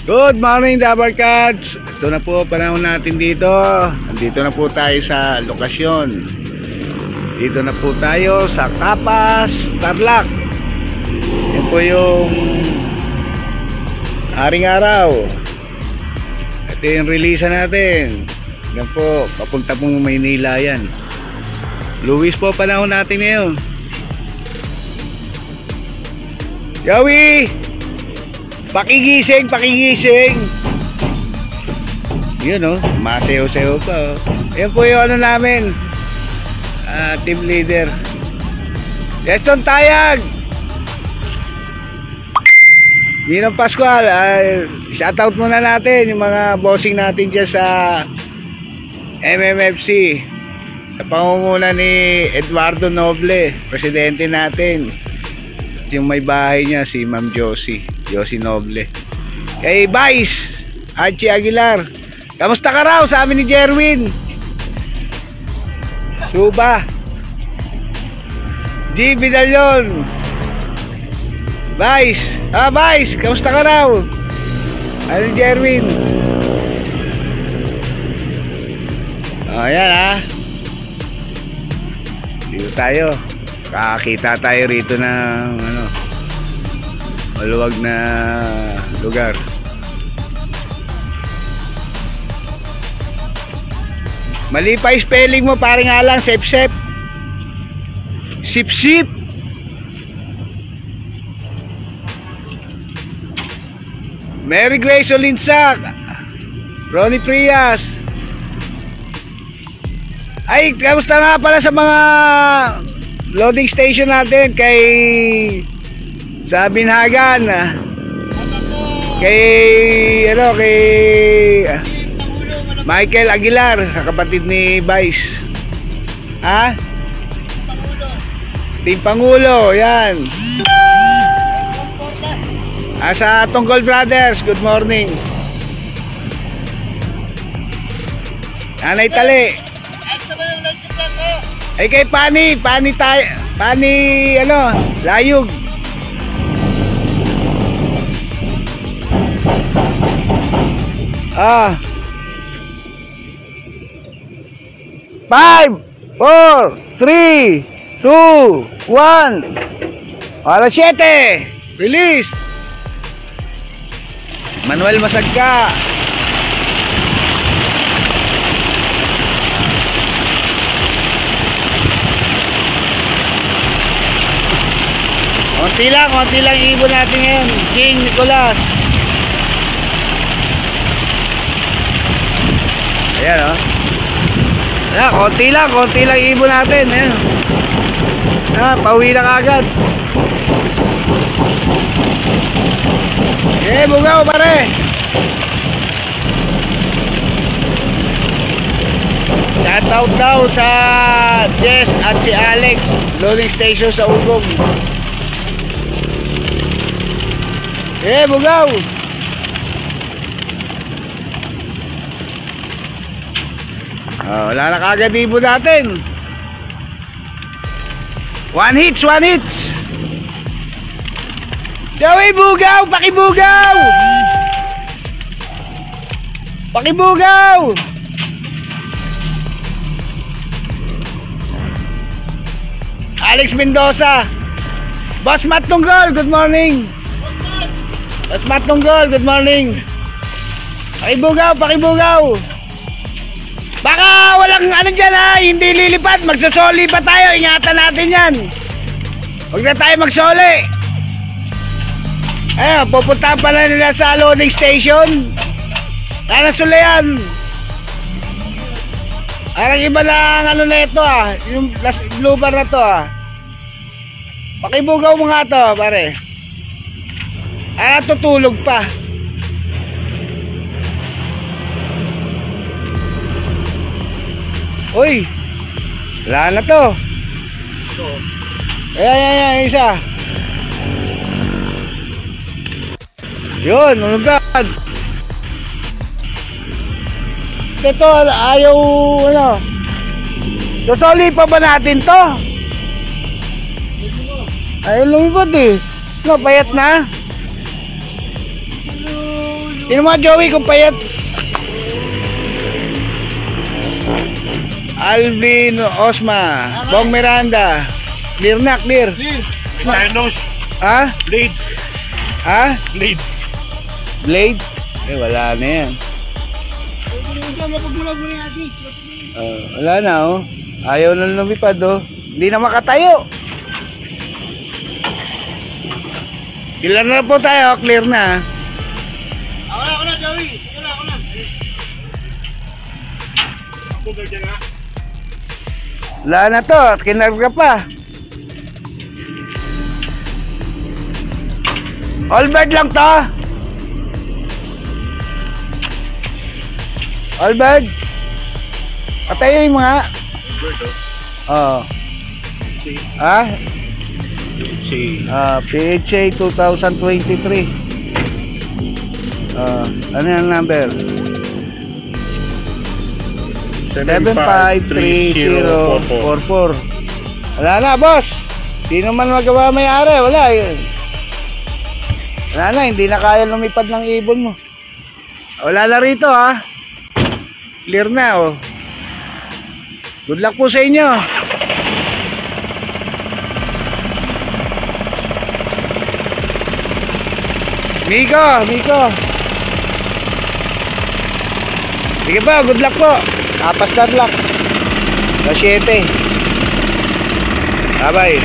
Good morning, Dabar Cats. Ito na po panahon natin dito. Nandito na po tayo sa lokasyon. Dito na po tayo sa Capas, Tarlac. Yan po yung haring araw. Ito yung release natin. Yan po, papunta pong Maynila yan. Luwis po panahon natin ngayon. Yowie! Pakigising, pakigising. Yun, masayaw-sayaw pa. Yan po yung ano namin, team leader. Eston Tayag, Ninong Pascual. Shoutout muna natin yung mga bossing natin dyan sa MMFC, sa pangunguna ni Eduardo Noble, presidente natin. Yung may bahay niya si Ma'am Josie Noble. Kay Vice Archie Aguilar, kamusta ka raw? Sa amin ni Jerwin Suba, G. Vidalion, Vice, Vice, kamusta ka raw? Ano ni Jerwin? Ayan dito tayo. Kakita tayo rito ng maluwag na lugar. Mali pa spelling mo, pare nga lang. Sep-sep, sip-sip. Mary Grace Olinsak, Ronnie Trias. Ay, kamusta nga pala sa mga loading station natin kay sa Binhagan, kay Michael Aguilar, sa kapatid ni Vice. Team Pangulo, yan. Sa Tonggol Brothers, good morning. Nanay Tali. Ay kay Pani Layug. Five, 4, 3, 2, 1. Alas 7. Release. Manuel Masagka. Konti lang ibon natin ngayon. King Nicolas. Ayan Ayan, konti lang ibon natin. Ayan. Pauwi na kagad. Bugaw pare. Shoutout daw sa Jess at si Alex, loading station sa Ugong. Bugaw. Wala na kagad ibon natin. One hits. Joey, bugaw, pakibugaw. Alex Mendoza. Boss Matt Tunggol, good morning. Boss Matt Tunggol, good morning. Pakibugaw. Baka walang dyan hindi lilipat. Magsasoli pa tayo, ingatan natin yan. Huwag na tayo magsoli. Pupunta pala nila sa loading station. Sana sula yan. Ang iba lang na ito yung blue bar na to Pakibugaw mo nga to pare. Tutulog pa. Uy, wala na to. Ayan, isa. Yun, unugad. Ito, ayaw, Tutuli pa ba natin to? Ay, lumipad eh. No, payat na. Sino mga Joey kung payat? Alvin Osma, Bong Miranda. Clear na, clear. Thanos. Ha? Blade. Ha? Blade. Blade? Eh, wala na yan. Wala na oh. Ayaw na lumipad oh. Hindi na makatayo. Clear na po tayo, clear na. Ako na, Joey. Ako na. Ako ganyan na. Wala na to, kinarga pa. All bird lang to. All bird. Patayo yung mga. Bird, oh. Oo. See? Ah? See. PHA 2023. Ano yung number? 753044. Wala na, boss. Sino man magawa may-ari, wala. Wala na, hindi na kaya lumipad ng ibon mo. Wala na rito, ha. Clear na, oh. Good luck po sa inyo. Miko. Sige po, good luck po. Apas na luck. 7. Bye-bye.